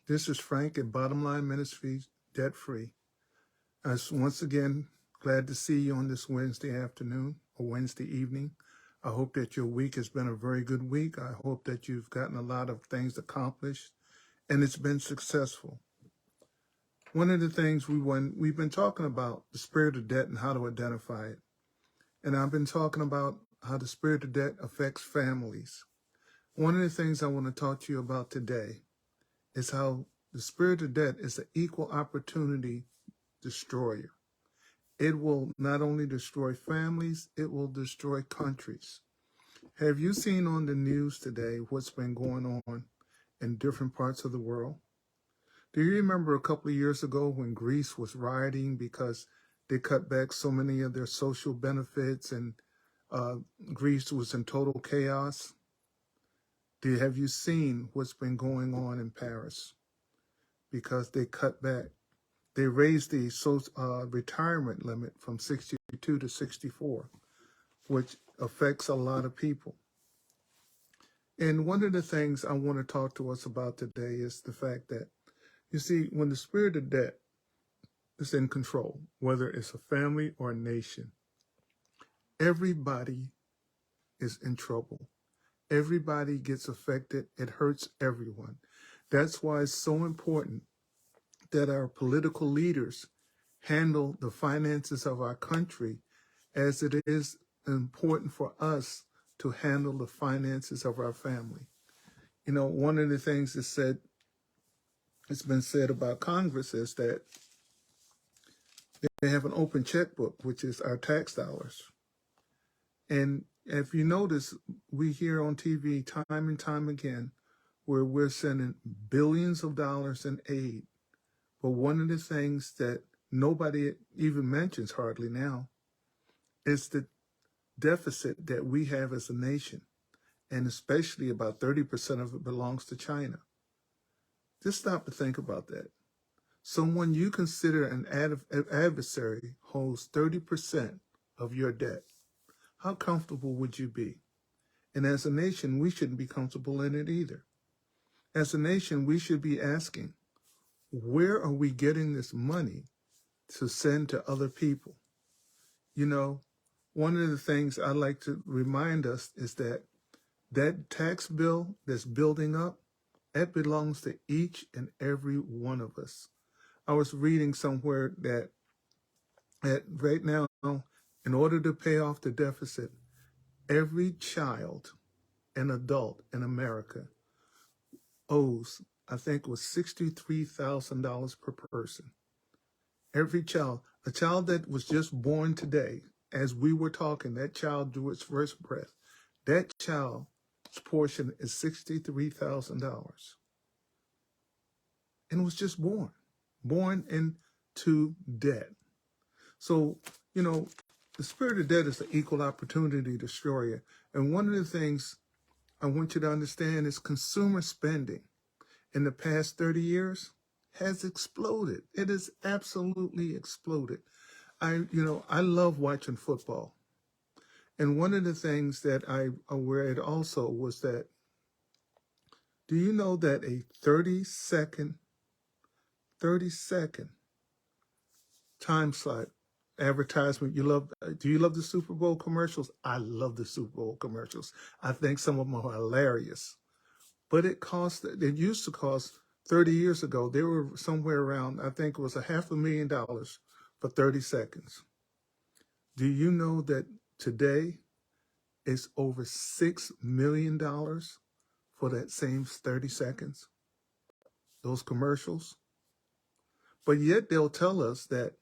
This is Frank at Bottomline Ministries DebtFree. Once again, glad to see you on this Wednesday afternoon or Wednesday evening. I hope that your week has been a very good week. I hope that you've gotten a lot of things accomplished and it's been successful. One of the things we've been talking about the spirit of debt and how to identify it. And I've been talking about how the spirit of debt affects families. One of the things I want to talk to you about today is how the spirit of debt is an equal opportunity destroyer. It will not only destroy families, it will destroy countries. Have you seen on the news today what's been going on in different parts of the world? Do you remember a couple of years ago when Greece was rioting because they cut back so many of their social benefits and Greece was in total chaos? Have you seen what's been going on in Paris? Because they cut back. They raised the retirement limit from 62 to 64, which affects a lot of people. And one of the things I want to talk to us about today is the fact that, you see, when the spirit of debt is in control, whether it's a family or a nation, everybody is in trouble. Everybody gets affected. It hurts everyone. That's why it's so important that our political leaders handle the finances of our country as it is important for us to handle the finances of our family. You know, one of the things it's been said about Congress is that they have an open checkbook, which is our tax dollars. And if you notice, we hear on TV time and time again where we're sending billions of dollars in aid. But one of the things that nobody even mentions hardly now is the deficit that we have as a nation, and especially about 30% of it belongs to China. Just stop to think about that. Someone you consider an adversary holds 30% of your debt. How comfortable would you be? And as a nation, we shouldn't be comfortable in it either. As a nation, we should be asking, where are we getting this money to send to other people? You know, one of the things I like to remind us is that that tax bill that's building up, that belongs to each and every one of us. I was reading somewhere that right now, in order to pay off the deficit, every child and adult in America owes, I think it was $63,000 per person. Every child, a child that was just born today, as we were talking, that child drew its first breath. That child's portion is $63,000. And was just born into debt. So, you know, the spirit of debt is the equal opportunity destroyer. And one of the things I want you to understand is consumer spending in the past 30 years has exploded. It has absolutely exploded. I love watching football. And one of the things that I read also was that, do you know that a 30-second time slot advertisement, do you love the Super Bowl commercials? I love the Super Bowl commercials. I think some of them are hilarious. But it used to cost 30 years ago, they were somewhere around, I think it was $500,000 for 30 seconds. Do you know that today it's over $6 million for that same 30 seconds? Those commercials. But yet they'll tell us that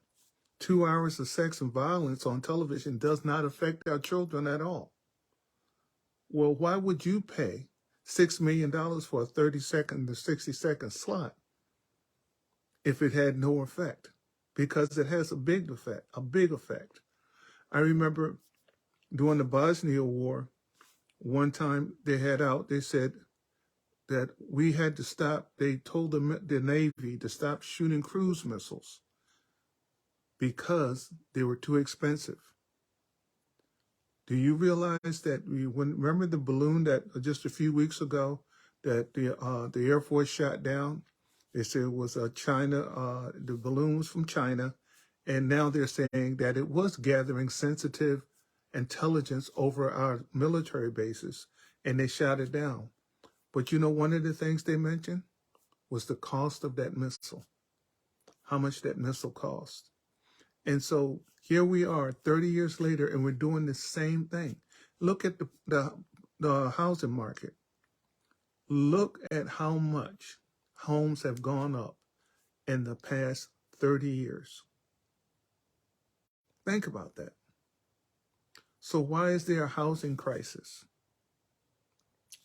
2 hours of sex and violence on television does not affect our children at all. Well, why would you pay $6 million for a 30-second to 60-second slot if it had no effect? Because it has a big effect. I remember during the Bosnia War, one time they said that we had to stop, they told the Navy to stop shooting cruise missiles because they were too expensive. Do you realize that remember the balloon that just a few weeks ago that the Air Force shot down? They said it was China, the balloons from China, and now they're saying that it was gathering sensitive intelligence over our military bases, and they shot it down. But you know, one of the things they mentioned was the cost of that missile, how much that missile cost. And so here we are 30 years later, and we're doing the same thing. Look at the housing market. Look at how much homes have gone up in the past 30 years. Think about that. So why is there a housing crisis?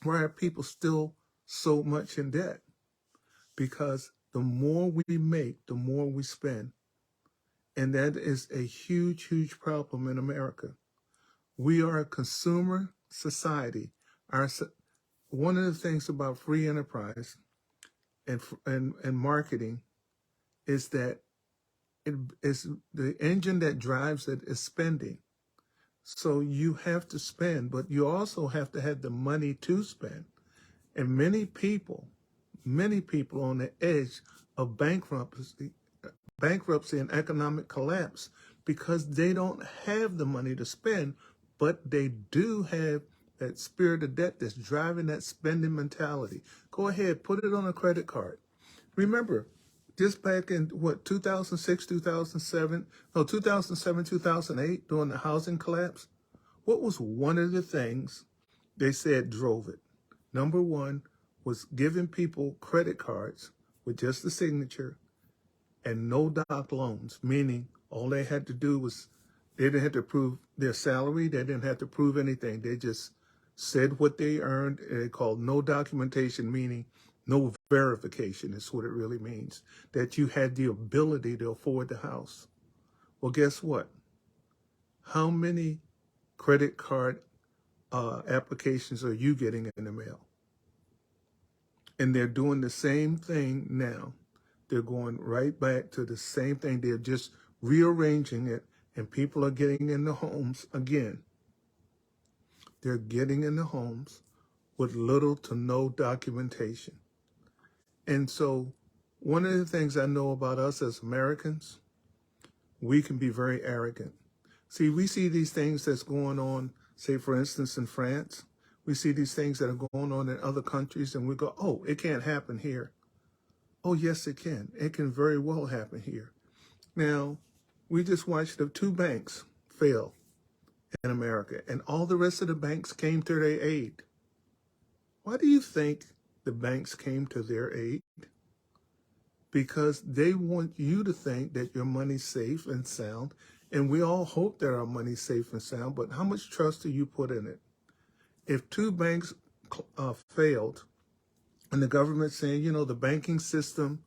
Why are people still so much in debt? Because the more we make, the more we spend. And that is a huge, huge problem in America. We are a consumer society. One of the things about free enterprise and marketing is that it is the engine that drives it is spending. So you have to spend, but you also have to have the money to spend. And many people on the edge of bankruptcy and economic collapse because they don't have the money to spend, but they do have that spirit of debt that's driving that spending mentality. Go ahead, put it on a credit card. Remember, just back in 2006, 2007, 2008, during the housing collapse, what was one of the things they said drove it? Number one was giving people credit cards with just the signature and no doc loans, meaning all they had to do was, they didn't have to prove their salary, they didn't have to prove anything. They just said what they earned, and they called no documentation, meaning no verification is what it really means, that you had the ability to afford the house. Well, guess what? How many credit card applications are you getting in the mail? And they're doing the same thing now. They're going right back to the same thing. They're just rearranging it, and people are getting in the homes again. They're getting in the homes with little to no documentation. And so one of the things I know about us as Americans, we can be very arrogant. See, we see these things that's going on, say, for instance, in France. We see these things that are going on in other countries, and we go, oh, it can't happen here. Oh, yes, it can. It can very well happen here. Now, we just watched the 2 banks fail in America, and all the rest of the banks came to their aid. Why do you think the banks came to their aid? Because they want you to think that your money's safe and sound, and we all hope that our money's safe and sound, but how much trust do you put in it? If 2 banks failed, and the government's saying, you know, the banking system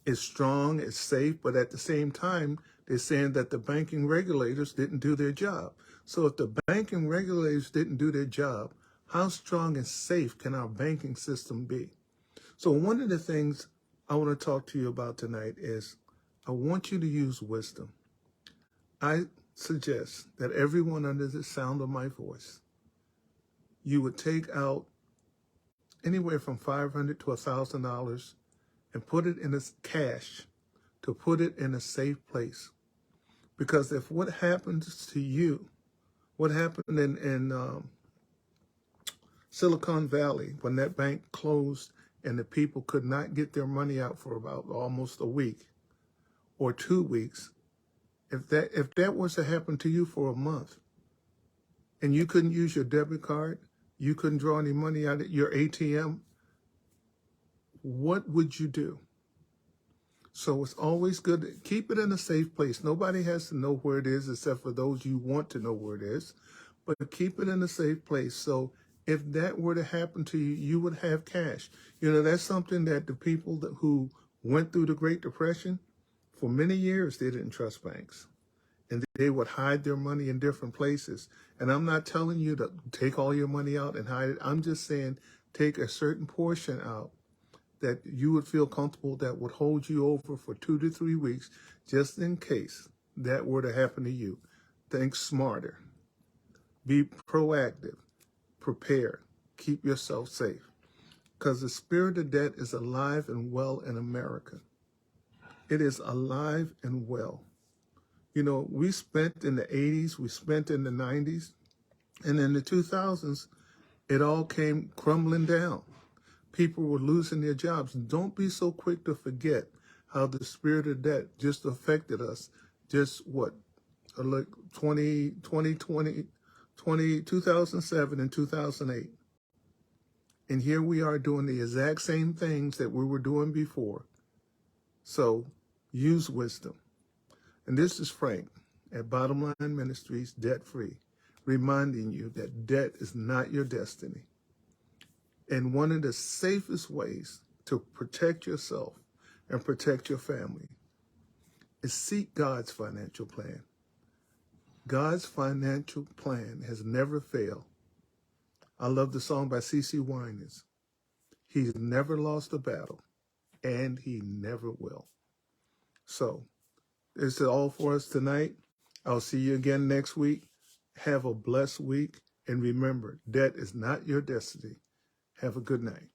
is strong, it's safe, but at the same time, they're saying that the banking regulators didn't do their job. So if the banking regulators didn't do their job, how strong and safe can our banking system be? So one of the things I want to talk to you about tonight is I want you to use wisdom. I suggest that everyone under the sound of my voice, you would take out anywhere from $500 to $1,000 and put it in cash, to put it in a safe place. Because if what happens to you, what happened in Silicon Valley when that bank closed and the people could not get their money out for about almost a week or 2 weeks, if that was to happen to you for a month and you couldn't use your debit card, you couldn't draw any money out of your ATM, what would you do? So it's always good to keep it in a safe place. Nobody has to know where it is except for those you want to know where it is, but keep it in a safe place. So if that were to happen to you, you would have cash. You know, that's something that the people who went through the Great Depression, for many years, they didn't trust banks. And they would hide their money in different places. And I'm not telling you to take all your money out and hide it. I'm just saying take a certain portion out that you would feel comfortable, that would hold you over for 2 to 3 weeks, just in case that were to happen to you. Think smarter. Be proactive. Prepare. Keep yourself safe. because the spirit of debt is alive and well in America. It is alive and well. You know, we spent in the 80s, we spent in the 90s, and in the 2000s, it all came crumbling down. People were losing their jobs. Don't be so quick to forget how the spirit of debt just affected us just like 2007 and 2008. And here we are doing the exact same things that we were doing before. So use wisdom. And this is Frank at Bottomline Ministries DebtFree, reminding you that debt is not your destiny. And one of the safest ways to protect yourself and protect your family is seek God's financial plan. God's financial plan has never failed. I love the song by C.C. Winans. He's never lost a battle, and he never will. So, this is all for us tonight. I'll see you again next week. Have a blessed week. And remember, debt is not your destiny. Have a good night.